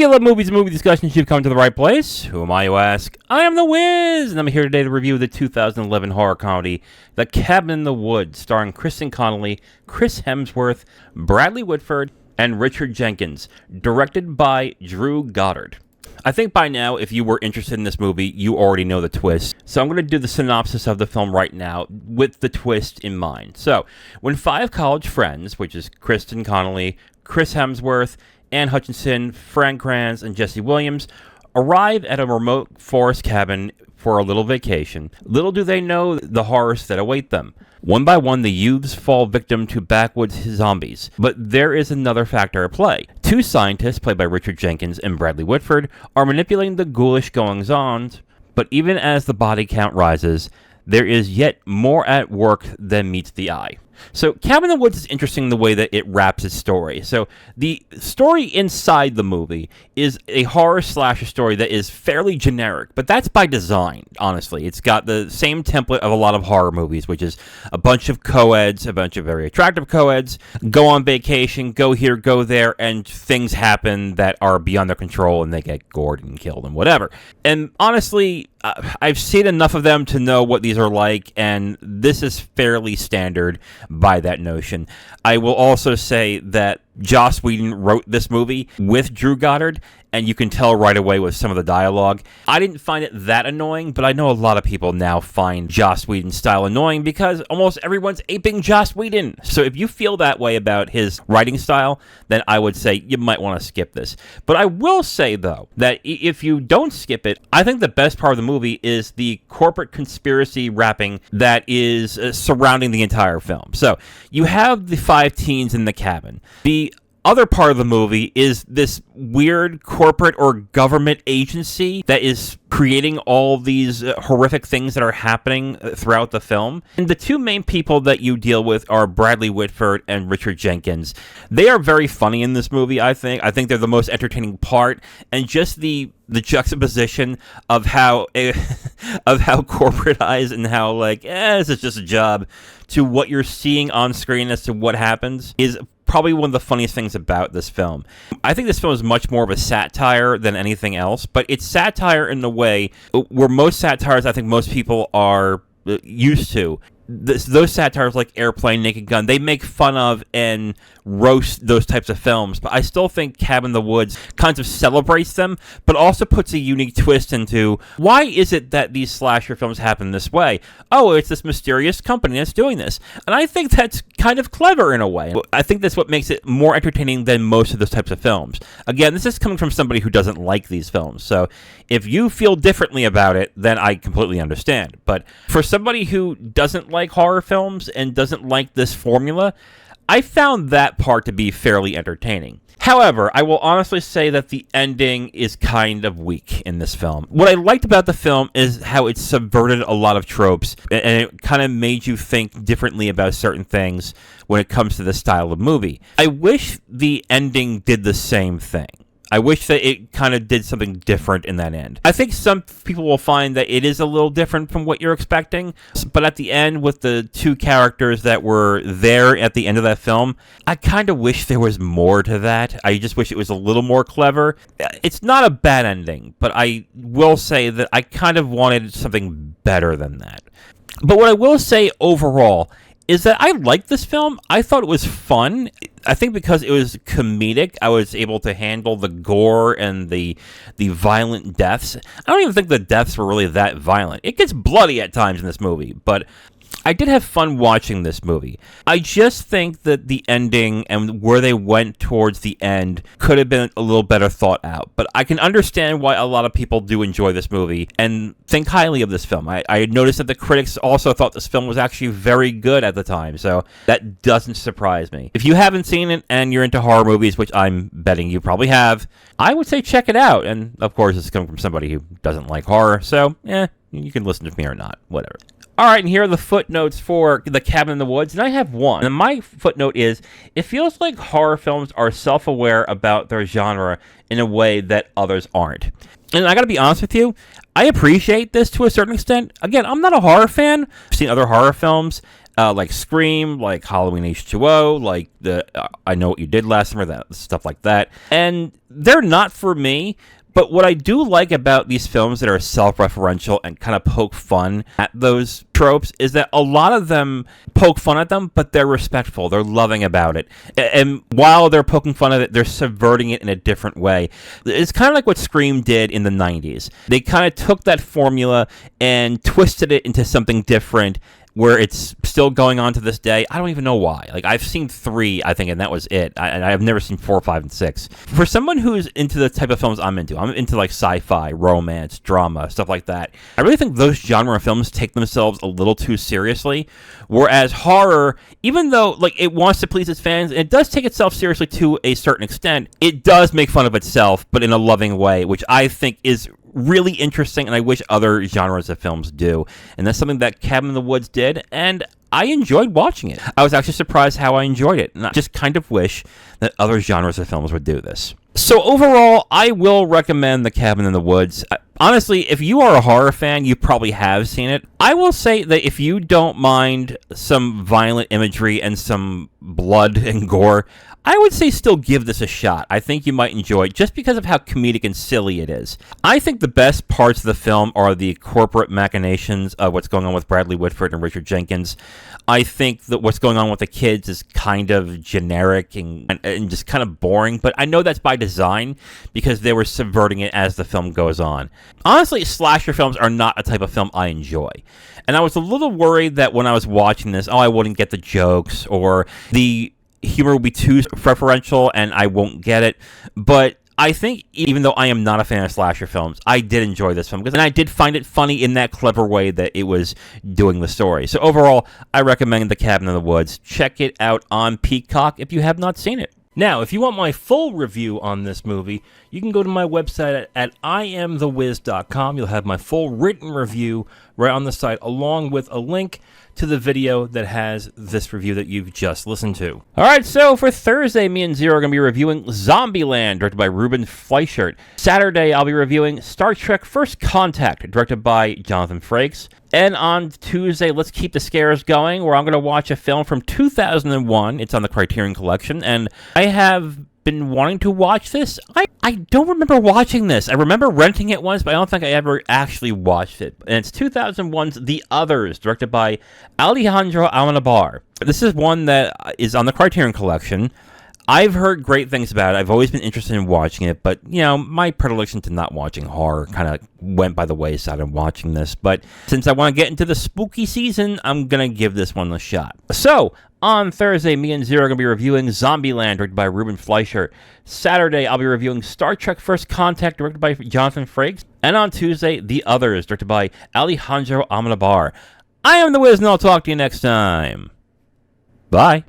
you love movies and movie discussions, you've come to the right place. Who am I, you ask? I am the Wiz, and I'm here today to review the 2011 horror comedy, The Cabin in the Woods, starring Kristen Connolly, Chris Hemsworth, Bradley Whitford, and Richard Jenkins, directed by Drew Goddard. I think by now, if you were interested in this movie, you already know the twist. So I'm going to do the synopsis of the film right now with the twist in mind. So, when five college friends, which is Kristen Connolly, Chris Hemsworth, Anne Hutchinson, Frank Kranz, and Jesse Williams, arrive at a remote forest cabin for a little vacation, little do they know the horrors that await them. One by one, the youths fall victim to backwoods zombies. But there is another factor at play. Two scientists, played by Richard Jenkins and Bradley Whitford, are manipulating the ghoulish goings-on, but even as the body count rises, there is yet more at work than meets the eye. So, Cabin in the Woods is interesting in the way that it wraps its story. So, the story inside the movie is a horror slasher story that is fairly generic, but that's by design, honestly. It's got the same template of a lot of horror movies, which is a bunch of co-eds, a bunch of very attractive co-eds, go on vacation, go here, go there, and things happen that are beyond their control, and they get gored and killed and whatever. And honestly, I've seen enough of them to know what these are like, and this is fairly standard by that notion. I will also say that Joss Whedon wrote this movie with Drew Goddard, and you can tell right away with some of the dialogue. I didn't find it that annoying, but I know a lot of people now find Joss Whedon's style annoying because almost everyone's aping Joss Whedon. So if you feel that way about his writing style, then I would say you might want to skip this. But I will say, though, that if you don't skip it, I think the best part of the movie is the corporate conspiracy wrapping that is surrounding the entire film. So you have the five teens in the cabin. The other part of the movie is this weird corporate or government agency that is creating all these horrific things that are happening throughout the film. And the two main people that you deal with are Bradley Whitford and Richard Jenkins. They are very funny in this movie, I think. I think they're the most entertaining part, and just the juxtaposition of how corporatized and how this is just a job, to what you're seeing on screen as to what happens is probably one of the funniest things about this film. I think this film is much more of a satire than anything else, but it's satire in the way where most satires I think most people are used to. Those satires like Airplane, Naked Gun, they make fun of and roast those types of films, but I still think Cabin in the Woods kind of celebrates them, but also puts a unique twist into why is it that these slasher films happen this way? Oh, it's this mysterious company that's doing this. And I think that's kind of clever in a way. I think that's what makes it more entertaining than most of those types of films. Again, this is coming from somebody who doesn't like these films, so if you feel differently about it, then I completely understand. But for somebody who doesn't like horror films and doesn't like this formula, I found that part to be fairly entertaining. However, I will honestly say that the ending is kind of weak in this film. What I liked about the film is how it subverted a lot of tropes, and it kind of made you think differently about certain things when it comes to this style of movie. I wish the ending did the same thing. I wish that it kind of did something different in that end. I think some people will find that it is a little different from what you're expecting, but at the end, with the two characters that were there at the end of that film, I kind of wish there was more to that. I just wish it was a little more clever. It's not a bad ending, but I will say that I kind of wanted something better than that. But what I will say overall is that I liked this film. I thought it was fun. I think because it was comedic, I was able to handle the gore and the violent deaths. I don't even think the deaths were really that violent. It gets bloody at times in this movie, but I did have fun watching this movie. I just think that the ending and where they went towards the end could have been a little better thought out. But I can understand why a lot of people do enjoy this movie and think highly of this film. I noticed that the critics also thought this film was actually very good at the time, so that doesn't surprise me. If you haven't seen it and you're into horror movies, which I'm betting you probably have, I would say check it out. And of course, it's coming from somebody who doesn't like horror, so you can listen to me or not, whatever. All right, and here are the footnotes for The Cabin in the Woods, and I have one. And my footnote is, it feels like horror films are self-aware about their genre in a way that others aren't. And I gotta be honest with you, I appreciate this to a certain extent. Again, I'm not a horror fan. I've seen other horror films. like Scream, like Halloween H2O, like the I Know What You Did Last Summer, that stuff like that. And they're not for me. But what I do like about these films that are self-referential and kind of poke fun at those tropes is that a lot of them poke fun at them, but they're respectful. They're loving about it. And while they're poking fun at it, they're subverting it in a different way. It's kind of like what Scream did in the 90s. They kind of took that formula and twisted it into something different, where it's still going on to this day. I don't even know why. Like, I've seen 3, I think, and that was it. I've never seen 4, 5, and 6. For someone who's into the type of films I'm into like sci-fi, romance, drama, stuff like that. I really think those genre films take themselves a little too seriously, whereas horror, even though like it wants to please its fans, and it does take itself seriously to a certain extent, it does make fun of itself, but in a loving way, which I think is really interesting, and I wish other genres of films do. And that's something that Cabin in the Woods did, and I enjoyed watching it. I was actually surprised how I enjoyed it, and I just kind of wish that other genres of films would do this. So overall, I will recommend The Cabin in the Woods. Honestly, if you are a horror fan, you probably have seen it. I will say that if you don't mind some violent imagery and some blood and gore, I would say still give this a shot. I think you might enjoy it just because of how comedic and silly it is. I think the best parts of the film are the corporate machinations of what's going on with Bradley Whitford and Richard Jenkins. I think that what's going on with the kids is kind of generic and just kind of boring, but I know that's by design because they were subverting it as the film goes on. Honestly, slasher films are not a type of film I enjoy. And I was a little worried that when I was watching this, I wouldn't get the jokes or the humor will be too referential and I won't get it. But I think even though I am not a fan of slasher films, I did enjoy this film, and I did find it funny in that clever way that it was doing the story. So overall, I recommend The Cabin in the Woods. Check it out on Peacock if you have not seen it. Now, if you want my full review on this movie, you can go to my website at IamTheWiz.com. You'll have my full written review right on the site, along with a link to the video that has this review that you've just listened to. All right, so for Thursday, me and Zero are going to be reviewing Zombieland, directed by Ruben Fleischer. Saturday, I'll be reviewing Star Trek First Contact, directed by Jonathan Frakes. And on Tuesday, let's keep the scares going, where I'm going to watch a film from 2001. It's on the Criterion Collection, and I have been wanting to watch this. I don't remember watching this. I remember renting it once, but I don't think I ever actually watched it. And it's 2001's The Others, directed by Alejandro Amenabar. This is one that is on the Criterion Collection. I've heard great things about it. I've always been interested in watching it, but, you know, my predilection to not watching horror kind of went by the wayside in watching this. But since I want to get into the spooky season, I'm going to give this one a shot. So, on Thursday, me and Zero are going to be reviewing Zombieland, directed by Ruben Fleischer. Saturday, I'll be reviewing Star Trek First Contact, directed by Jonathan Frakes. And on Tuesday, The Others, directed by Alejandro Amenabar. I am The Wiz, and I'll talk to you next time. Bye.